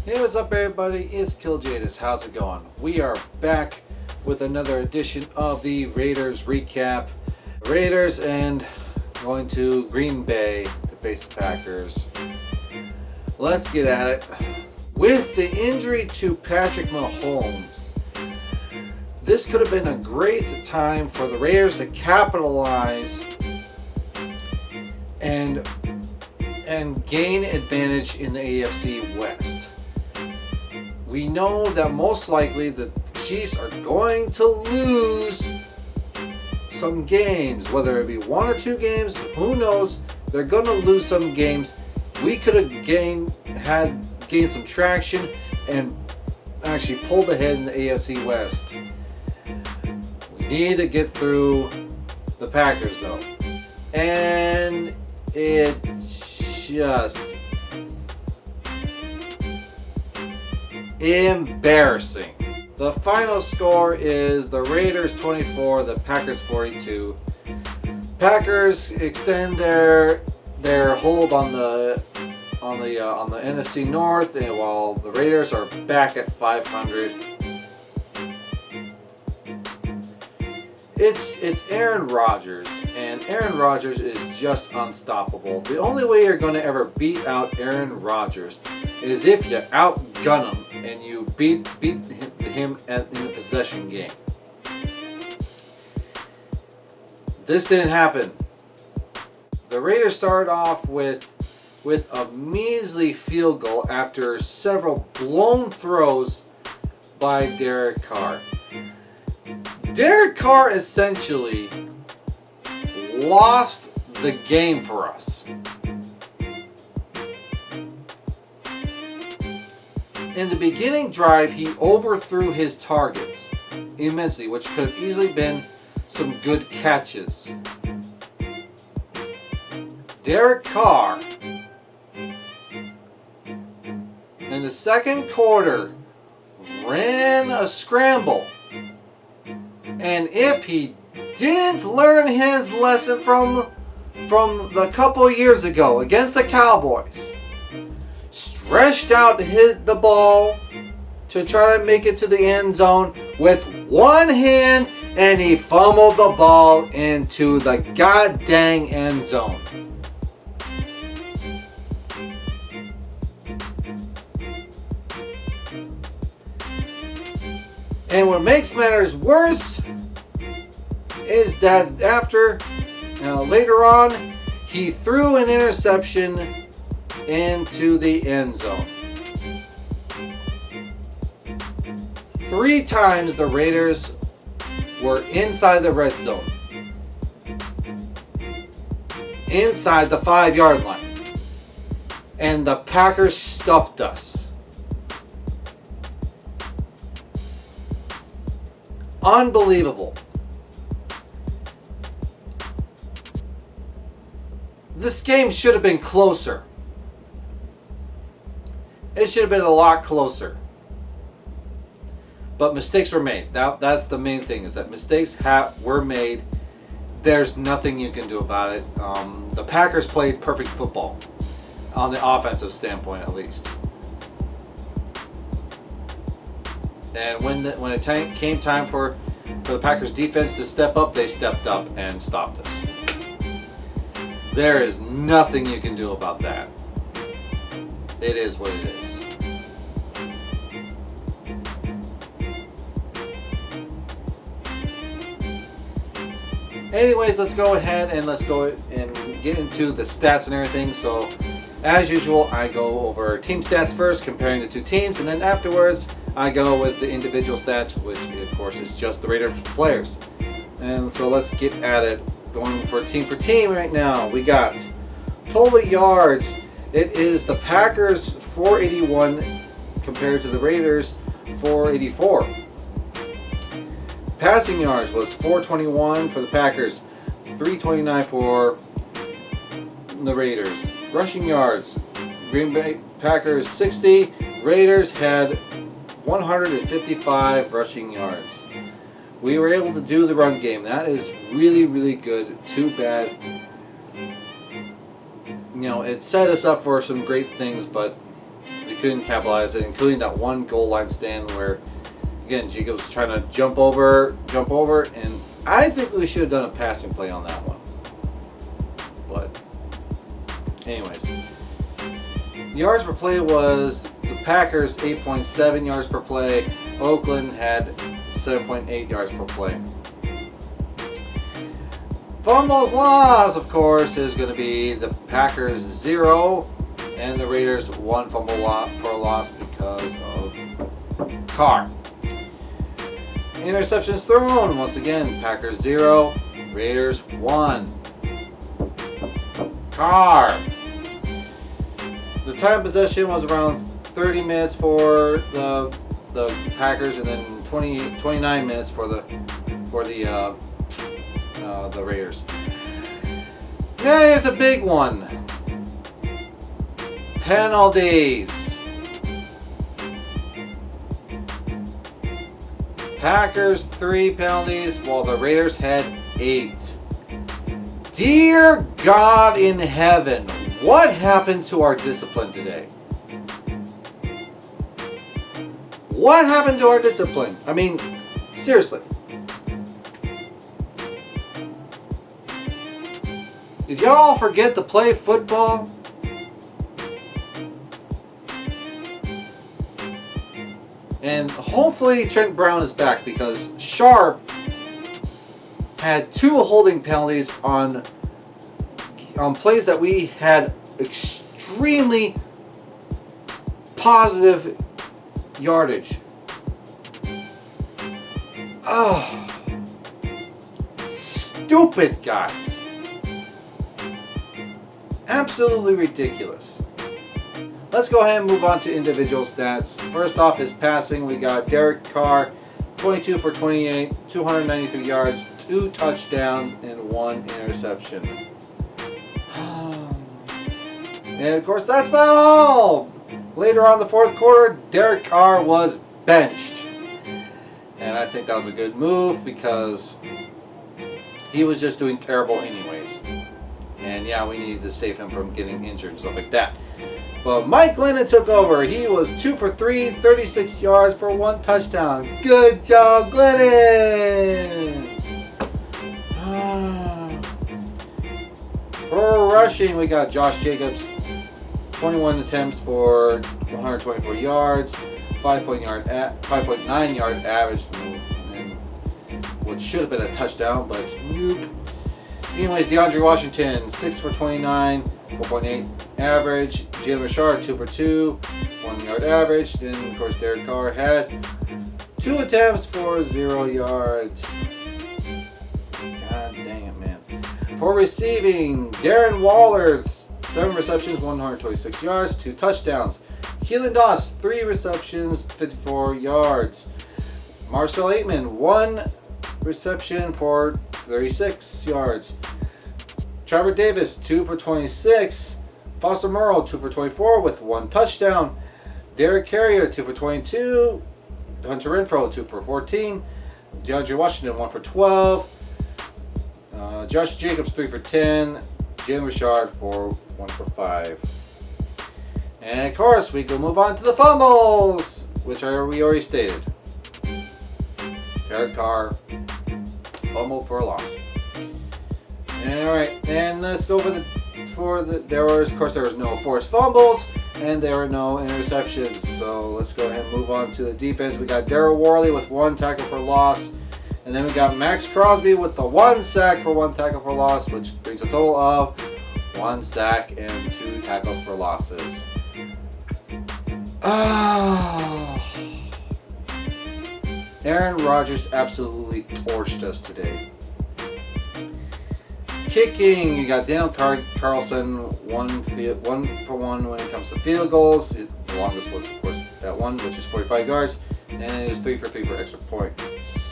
Hey, what's up everybody? It's Kiljaedas. How's it going? We are back with another edition of the Raiders recap. Raiders and going to Green Bay to face the Packers. Let's get at it. With the injury to Patrick Mahomes, this could have been a great time for the Raiders to capitalize and gain advantage in the AFC West. We know that most likely the Chiefs are going to lose some games, whether it be one or two games, who knows. They're going to lose some games. We could have gained some traction and actually pulled ahead in the AFC West. We need to get through the Packers though, and it just embarrassing. The final score is the Raiders 24, the Packers 42. Packers extend their hold on the NFC North, and while the Raiders are back at 500. It's Aaron Rodgers, and Aaron Rodgers is just unstoppable. The only way you're going to ever beat out Aaron Rodgers is if you outgun him and you beat him in the possession game. This didn't happen. The Raiders started off with a measly field goal after several blown throws by Derek Carr. Derek Carr essentially lost the game for us. In the beginning drive, he overthrew his targets immensely, which could have easily been some good catches. Derek Carr, in the second quarter, ran a scramble. And if he didn't learn his lesson from the couple years ago against the Cowboys, stretched out, hit the ball to try to make it to the end zone with one hand, and he fumbled the ball into the goddamn end zone. And what makes matters worse is that later on, he threw an interception into the end zone. 3 times the Raiders were inside the red zone, inside the 5-yard line, and the Packers stuffed us. Unbelievable. This game should have been closer. It should have been a lot closer. But mistakes were made. That's the main thing, is that mistakes were made. There's nothing you can do about it. The Packers played perfect football, on the offensive standpoint at least. And when it came time for the Packers defense to step up, they stepped up and stopped us. There is nothing you can do about that. It is what it is. Anyways, let's go ahead and get into the stats and everything. So, as usual, I go over team stats first, comparing the two teams, and then afterwards, I go with the individual stats, which of course is just the Raiders players. And so let's get at it. Going for team right now, we got total yards. It is the Packers 481 compared to the Raiders 484. Passing yards was 421 for the Packers, 329 for the Raiders. Rushing yards, Green Bay Packers 60, Raiders had 155 rushing yards. We were able to do the run game. That is really, really good. Too bad you know, it set us up for some great things, but we we couldn't capitalize it, including that one goal line stand where, again, Jacobs was trying to jump over, and I think we should have done a passing play on that one. But, anyways. Yards per play was the Packers 8.7 yards per play. Oakland had 7.8 yards per play. Fumbles lost, of course, is going to be the Packers 0 and the Raiders 1 fumble for a loss because of CARR. Interceptions thrown, once again, Packers 0, Raiders 1. CARR. The time possession was around 30 minutes for the Packers, and then 29 minutes for the Raiders. Now here's a big one. Penalties. Packers 3 penalties, while the Raiders had 8. Dear God in heaven, what happened to our discipline today? What happened to our discipline? I mean, seriously. Did y'all forget to play football? And hopefully Trent Brown is back, because Sharp had 2 holding penalties on plays that we had extremely positive yardage. Oh, stupid guys. Absolutely ridiculous. Let's go ahead and move on to individual stats. First off is passing. We got Derek Carr, 22 for 28, 293 yards, 2 touchdowns, and 1 interception. And of course, that's not all. Later on in the fourth quarter, Derek Carr was benched. And I think that was a good move, because he was just doing terrible anyways. And yeah, we needed to save him from getting injured and stuff like that. But Mike Glennon took over. He was 2 for 3, 36 yards for 1 touchdown. Good job, Glennon! For rushing, we got Josh Jacobs, 21 attempts for 124 yards, 5.9 yard average, and what should have been a touchdown, but nope. Anyways, DeAndre Washington, 6 for 29, 4.8 average. Jalen Richard, 2 for 2, 1 yard average. Then, of course, Derek Carr had 2 attempts for 0 yards. God dang it, man. For receiving, Darren Waller, 7 receptions, 126 yards, 2 touchdowns. Keelan Doss, 3 receptions, 54 yards. Marcel Aitman, 1 reception for 36 yards. Trevor Davis, 2 for 26. Foster Moreau, 2 for 24 with 1 touchdown. Derek Carrier, 2 for 22. Hunter Renfrow, 2 for 14. DeAndre Washington, 1 for 12. Josh Jacobs, 3 for 10. Jalen Richard for 1 for 5. And of course, we can move on to the fumbles, which we already stated. Derek Carr fumbled for a loss. Alright, and let's go there was no forced fumbles, and there were no interceptions. So let's go ahead and move on to the defense. We got Darryl Worley with 1 tackle for loss. And then we got Max Crosby with the 1 sack for 1 tackle for loss, which brings a total of 1 sack and 2 tackles for losses. Aaron Rodgers absolutely torched us today. Kicking, you got Daniel Carlson, 1 for 1 when it comes to field goals. The longest was, of course, that one, which is 45 yards. And it was 3 for 3 for extra points.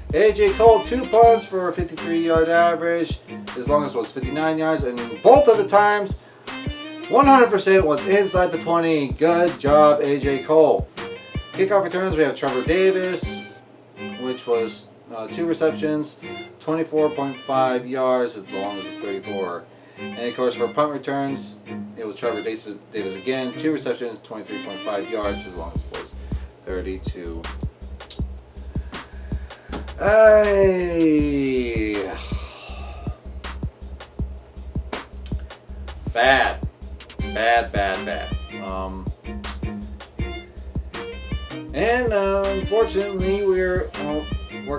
AJ Cole, 2 punts for a 53-yard average. His longest was 59 yards, and both of the times, 100% was inside the 20. Good job, AJ Cole. Kickoff returns, we have Trevor Davis, which was 2 receptions, 24.5 yards. His longest was 34. And of course, for punt returns, it was Trevor Davis again. 2 receptions, 23.5 yards. His longest was 32. Hey. Bad. And unfortunately, we're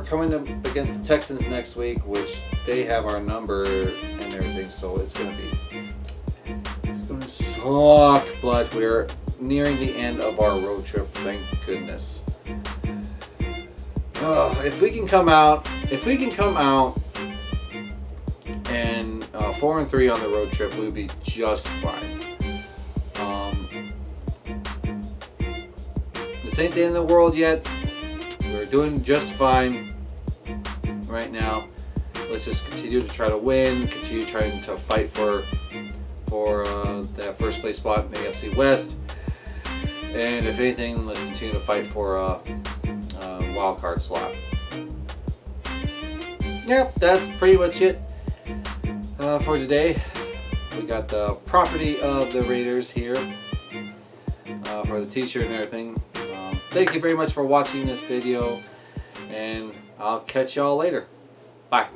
coming up against the Texans next week, which they have our number and everything, so it's gonna suck. But we're nearing the end of our road trip. Thank goodness. If we can come out and 4-3 on the road trip, we'll be just fine. This ain't the end of the world yet. We're doing just fine right now. Let's just continue to try to win, continue trying to fight for that first place spot in the AFC West. And if anything, let's continue to fight for a wild card slot. Yep, that's pretty much it for today. We got the property of the Raiders here for the t-shirt and everything. Thank you very much for watching this video, and I'll catch y'all later. Bye.